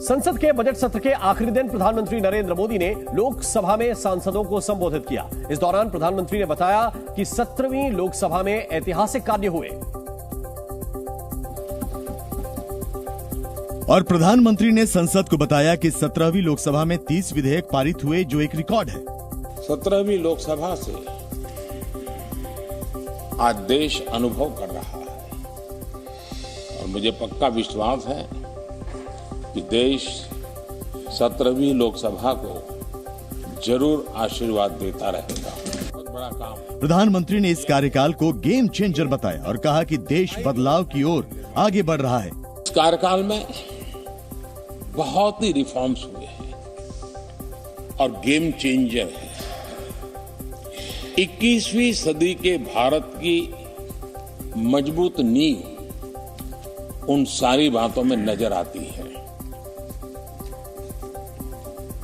संसद के बजट सत्र के आखिरी दिन प्रधानमंत्री नरेंद्र मोदी ने लोकसभा में सांसदों को संबोधित किया। इस दौरान प्रधानमंत्री ने बताया कि 17वीं लोकसभा में ऐतिहासिक कार्य हुए। और प्रधानमंत्री ने संसद को बताया कि 17वीं लोकसभा में 30 विधेयक पारित हुए, जो एक रिकॉर्ड है। 17वीं लोकसभा से आज देश अनुभव कर रहा है और मुझे पक्का विश्वास है कि देश 17वीं लोकसभा को जरूर आशीर्वाद देता रहेगा। बहुत बड़ा काम। प्रधानमंत्री ने इस कार्यकाल को गेम चेंजर बताया और कहा कि देश बदलाव की ओर आगे बढ़ रहा है। इस कार्यकाल में बहुत ही रिफॉर्म्स हुए हैं और गेम चेंजर है। 21वीं सदी के भारत की मजबूत नींव उन सारी बातों में नजर आती है।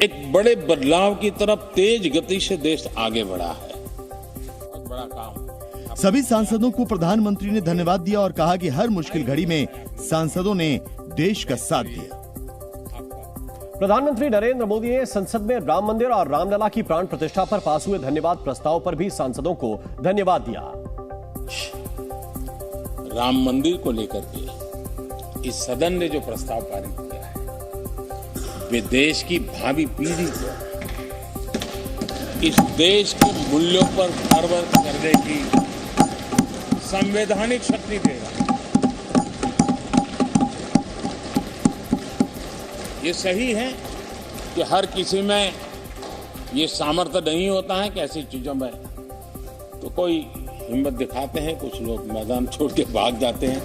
एक बड़े बदलाव की तरफ तेज गति से देश आगे बढ़ा है। बहुत बड़ा काम। सभी सांसदों को प्रधानमंत्री ने धन्यवाद दिया और कहा कि हर मुश्किल घड़ी में सांसदों ने देश का साथ दिया। प्रधानमंत्री नरेंद्र मोदी ने संसद में राम मंदिर और रामलला की प्राण प्रतिष्ठा पर पास हुए धन्यवाद प्रस्ताव पर भी सांसदों को धन्यवाद दिया। राम मंदिर को लेकर के इस सदन ने जो प्रस्ताव पारित किया है, वे देश की भावी पीढ़ी को इस देश के मूल्यों पर गर्व करने की संवैधानिक शक्ति देगा। ये सही है कि हर किसी में ये सामर्थ्य नहीं होता है कि ऐसी चीजों में तो कोई हिम्मत दिखाते हैं, कुछ लोग मैदान छोड़ के भाग जाते हैं।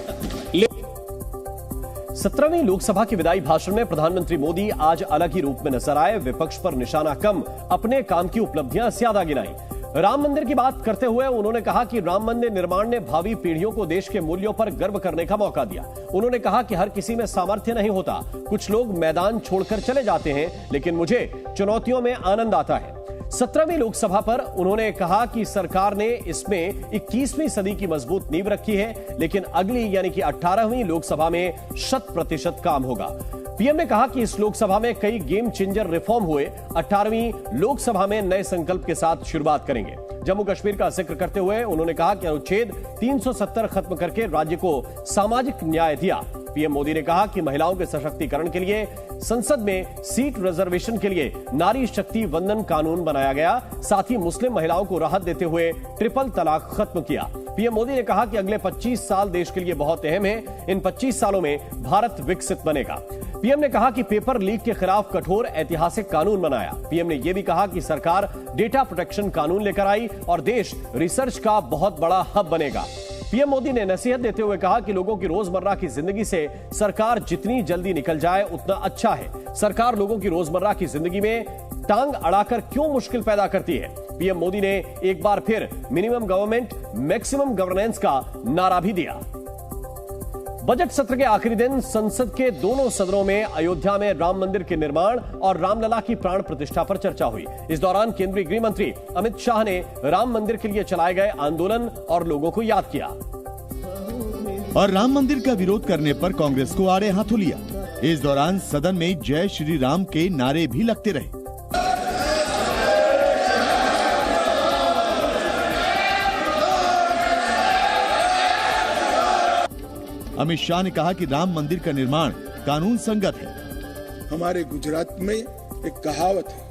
17वीं लोकसभा के विदाई भाषण में प्रधानमंत्री मोदी आज अलग ही रूप में नजर आए। विपक्ष पर निशाना कम, अपने काम की उपलब्धियां ज्यादा गिनाई। राम मंदिर की बात करते हुए उन्होंने कहा कि राम मंदिर निर्माण ने भावी पीढ़ियों को देश के मूल्यों पर गर्व करने का मौका दिया। उन्होंने कहा कि हर किसी में सामर्थ्य नहीं होता, कुछ लोग मैदान छोड़कर चले जाते हैं, लेकिन मुझे चुनौतियों में आनंद आता है। 17वीं लोकसभा पर उन्होंने कहा कि सरकार ने इसमें 21वीं सदी की मजबूत नींव रखी है, लेकिन अगली यानी कि 18वीं लोकसभा में 100% काम होगा। पीएम ने कहा कि इस लोकसभा में कई गेम चेंजर रिफॉर्म हुए। 18वीं लोकसभा में नए संकल्प के साथ शुरुआत करेंगे। जम्मू कश्मीर का जिक्र करते हुए उन्होंने कहा कि अनुच्छेद 370 खत्म करके राज्य को सामाजिक न्याय दिया। पीएम मोदी ने कहा कि महिलाओं के सशक्तिकरण के लिए संसद में सीट रिजर्वेशन के लिए नारी शक्ति वंदन कानून बनाया गया। साथ ही मुस्लिम महिलाओं को राहत देते हुए ट्रिपल तलाक खत्म किया। पीएम मोदी ने कहा कि अगले 25 साल देश के लिए बहुत अहम है। इन 25 सालों में भारत विकसित बनेगा। पीएम ने कहा कि पेपर लीक के खिलाफ कठोर ऐतिहासिक कानून बनाया। पीएम ने यह भी कहा कि सरकार डेटा प्रोटेक्शन कानून लेकर आई और देश रिसर्च का बहुत बड़ा हब बनेगा। पीएम मोदी ने नसीहत देते हुए कहा कि लोगों की रोजमर्रा की जिंदगी से सरकार जितनी जल्दी निकल जाए उतना अच्छा है। सरकार लोगों की रोजमर्रा की जिंदगी में टांग अड़ाकर क्यों मुश्किल पैदा करती है। पीएम मोदी ने एक बार फिर मिनिमम गवर्नमेंट मैक्सिमम गवर्नेंस का नारा भी दिया। बजट सत्र के आखिरी दिन संसद के दोनों सदनों में अयोध्या में राम मंदिर के निर्माण और रामलला की प्राण प्रतिष्ठा पर चर्चा हुई। इस दौरान केंद्रीय गृह मंत्री अमित शाह ने राम मंदिर के लिए चलाए गए आंदोलन और लोगों को याद किया और राम मंदिर का विरोध करने पर कांग्रेस को आड़े हाथों लिया। इस दौरान सदन में जय श्री राम के नारे भी लगते रहे। अमित शाह ने कहा कि राम मंदिर का निर्माण कानून संगत है। हमारे गुजरात में एक कहावत है,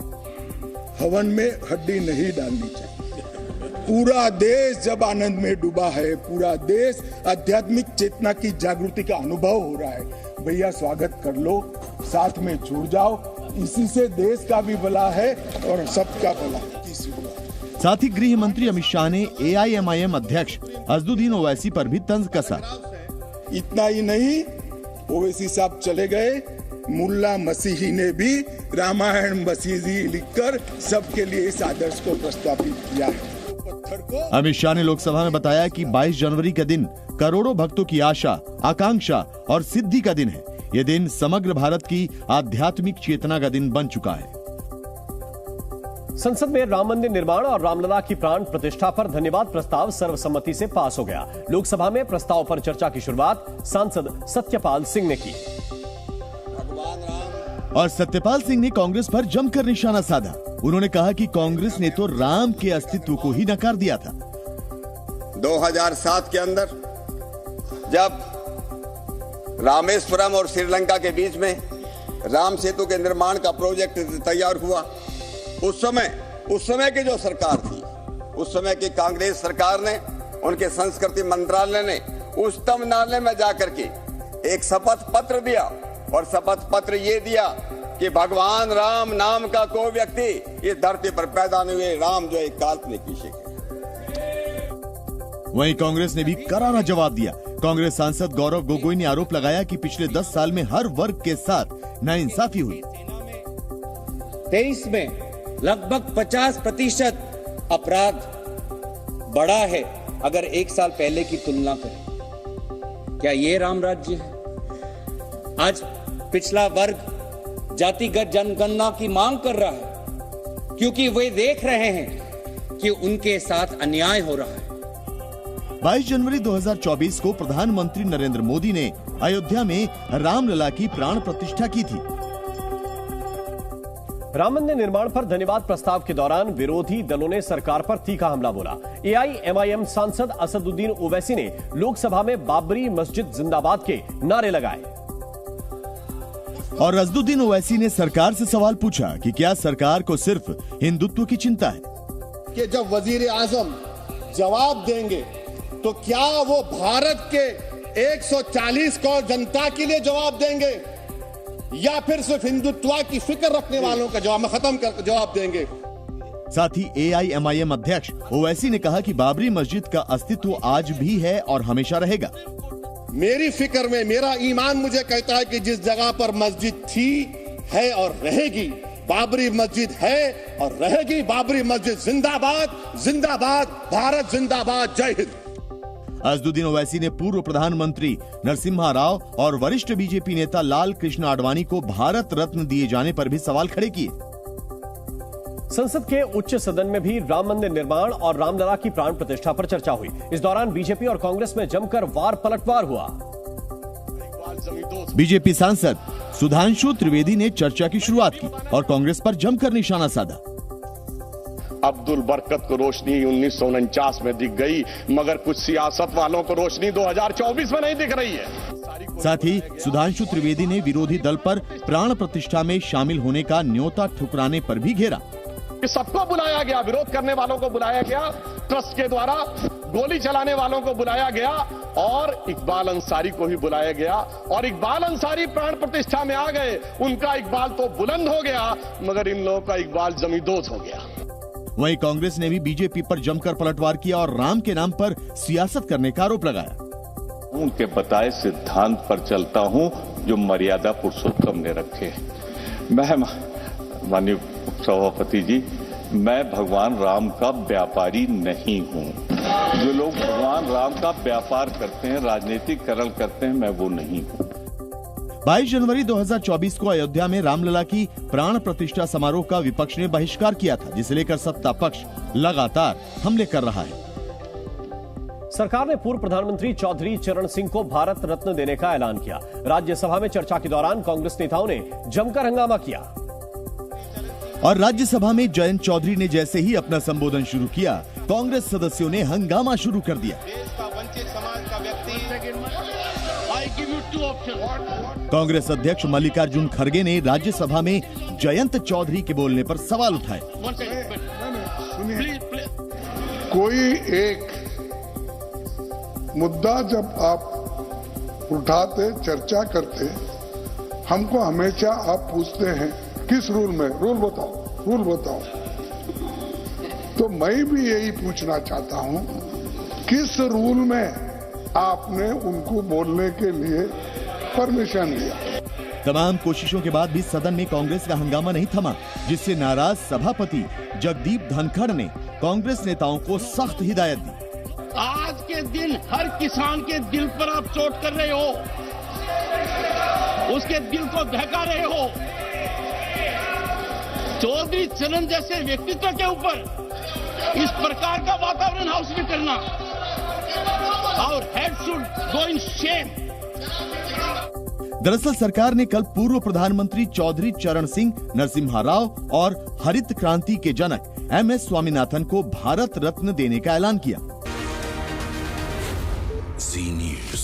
हवन में हड्डी नहीं डालनी चाहिए। पूरा देश जब आनंद में डूबा है, पूरा देश आध्यात्मिक चेतना की जागृति का अनुभव हो रहा है, भैया स्वागत कर लो, साथ में जुड़ जाओ। इसी से देश का भी भला है और सबका भला है। साथ ही गृह मंत्री अमित शाह ने AIMIM अध्यक्ष अजदुद्दीन ओवैसी पर भी तंज कसा। इतना ही नहीं, ओवैसी साहब चले गए, मुल्ला मसीही ने भी रामायण मसीही लिखकर सबके लिए इस आदर्श को प्रस्तावित किया है। अमित शाह ने लोकसभा में बताया कि 22 जनवरी का दिन करोड़ों भक्तों की आशा, आकांक्षा और सिद्धि का दिन है। यह दिन समग्र भारत की आध्यात्मिक चेतना का दिन बन चुका है। संसद में राम मंदिर निर्माण और रामलला की प्राण प्रतिष्ठा पर धन्यवाद प्रस्ताव सर्वसम्मति से पास हो गया। लोकसभा में प्रस्ताव पर चर्चा की शुरुआत सांसद सत्यपाल सिंह ने की। भगवान राम और सत्यपाल सिंह ने कांग्रेस पर जमकर निशाना साधा। उन्होंने कहा कि कांग्रेस ने तो राम के अस्तित्व को ही नकार दिया था। 2007 के अंदर जब रामेश्वरम और श्रीलंका के बीच में राम सेतु के निर्माण का प्रोजेक्ट तैयार हुआ, उस समय की जो सरकार थी, उस समय की कांग्रेस सरकार ने, उनके संस्कृति मंत्रालय ने उच्चतम न्यायालय में जाकर के एक शपथ पत्र दिया और शपथ पत्र ये दिया कि भगवान राम नाम का कोई व्यक्ति इस धरती पर पैदा नहीं हुए, राम जो एक काल्पनिक विषय है। वहीं कांग्रेस ने भी करारा जवाब दिया। कांग्रेस सांसद गौरव गोगोई ने आरोप लगाया कि पिछले 10 साल में हर वर्ग के साथ नाइंसाफी हुई। 23 में लगभग 50% अपराध बढ़ा है अगर एक साल पहले की तुलना करें। क्या ये राम राज्य है? आज पिछला वर्ग जातिगत जनगणना की मांग कर रहा है क्योंकि वे देख रहे हैं कि उनके साथ अन्याय हो रहा है। 22 जनवरी 2024 को प्रधानमंत्री नरेंद्र मोदी ने अयोध्या में रामलला की प्राण प्रतिष्ठा की थी। राम मंदिर निर्माण पर धन्यवाद प्रस्ताव के दौरान विरोधी दलों ने सरकार पर तीखा हमला बोला। एआईएमआईएम सांसद असदुद्दीन ओवैसी ने लोकसभा में बाबरी मस्जिद जिंदाबाद के नारे लगाए और असदुद्दीन ओवैसी ने सरकार से सवाल पूछा कि क्या सरकार को सिर्फ हिंदुत्व की चिंता है? कि जब वजीर आजम जवाब देंगे तो क्या वो भारत के 140 करोड़ जनता के लिए जवाब देंगे या फिर सिर्फ हिंदुत्व की फिक्र रखने वालों का जवाब देंगे? साथ ही एआईएमआईएम अध्यक्ष ओवैसी ने कहा कि बाबरी मस्जिद का अस्तित्व आज भी है और हमेशा रहेगा। मेरी फिक्र में मेरा ईमान मुझे कहता है कि जिस जगह पर मस्जिद थी, है और रहेगी, बाबरी मस्जिद है और रहेगी। बाबरी मस्जिद जिंदाबाद, जिंदाबाद, भारत जिंदाबाद, जय हिंद। असदुद्दीन ओवैसी ने पूर्व प्रधानमंत्री नरसिम्हा राव और वरिष्ठ बीजेपी नेता लाल कृष्ण आडवाणी को भारत रत्न दिए जाने पर भी सवाल खड़े किए। संसद के उच्च सदन में भी राम मंदिर निर्माण और रामलला की प्राण प्रतिष्ठा पर चर्चा हुई। इस दौरान बीजेपी और कांग्रेस में जमकर वार पलटवार हुआ। बीजेपी सांसद सुधांशु त्रिवेदी ने चर्चा की शुरुआत की और कांग्रेस पर जमकर निशाना साधा। अब्दुल बरकत को रोशनी 1949 में दिख गई, मगर कुछ सियासत वालों को रोशनी 2024 में नहीं दिख रही है। साथ ही सुधांशु त्रिवेदी ने विरोधी दल पर प्राण प्रतिष्ठा में शामिल होने का न्योता ठुकराने पर भी घेरा। सबको बुलाया गया, विरोध करने वालों को बुलाया गया, ट्रस्ट के द्वारा गोली चलाने वालों को बुलाया गया और इकबाल अंसारी को भी बुलाया गया और इकबाल अंसारी प्राण प्रतिष्ठा में आ गए। उनका इकबाल तो बुलंद हो गया मगर इन लोगों का इकबाल जमींदोज हो गया। वहीं कांग्रेस ने भी बीजेपी पर जमकर पलटवार किया और राम के नाम पर सियासत करने का आरोप लगाया। उनके बताए सिद्धांत पर चलता हूं जो मर्यादा पुरुषोत्तम ने रखे। मैं माननीय सभापति जी, मैं भगवान राम का व्यापारी नहीं हूं। जो लोग भगवान राम का व्यापार करते हैं, राजनीतिकरण करते हैं, मैं वो नहीं हूं। 22 जनवरी 2024 को अयोध्या में रामलला की प्राण प्रतिष्ठा समारोह का विपक्ष ने बहिष्कार किया था, जिसे लेकर सत्ता पक्ष लगातार हमले कर रहा है। सरकार ने पूर्व प्रधानमंत्री चौधरी चरण सिंह को भारत रत्न देने का ऐलान किया। राज्यसभा में चर्चा के दौरान कांग्रेस नेताओं ने जमकर हंगामा किया और राज्यसभा में जयंत चौधरी ने जैसे ही अपना संबोधन शुरू किया, कांग्रेस सदस्यों ने हंगामा शुरू कर दिया। कांग्रेस अध्यक्ष मल्लिकार्जुन खड़गे ने राज्यसभा में जयंत चौधरी के बोलने पर सवाल उठाए। कोई एक मुद्दा जब आप उठाते, चर्चा करते, हमको हमेशा आप पूछते हैं किस रूल में, रूल बताओ। तो मैं भी यही पूछना चाहता हूं, किस रूल में आपने उनको बोलने के लिए परमिशन दिया? तमाम कोशिशों के बाद भी सदन में कांग्रेस का हंगामा नहीं थमा, जिससे नाराज सभापति जगदीप धनखड़ ने कांग्रेस नेताओं को सख्त हिदायत दी। आज के दिन हर किसान के दिल पर आप चोट कर रहे हो, उसके दिल को दहका रहे हो। चौधरी चरण जैसे व्यक्तित्व के ऊपर इस प्रकार का वातावरण हाउस में करना, और head should go in Shem. दरअसल सरकार ने कल पूर्व प्रधानमंत्री चौधरी चरण सिंह नरसिम्हा राव और हरित क्रांति के जनक MS स्वामीनाथन को भारत रत्न देने का ऐलान किया। Zee News।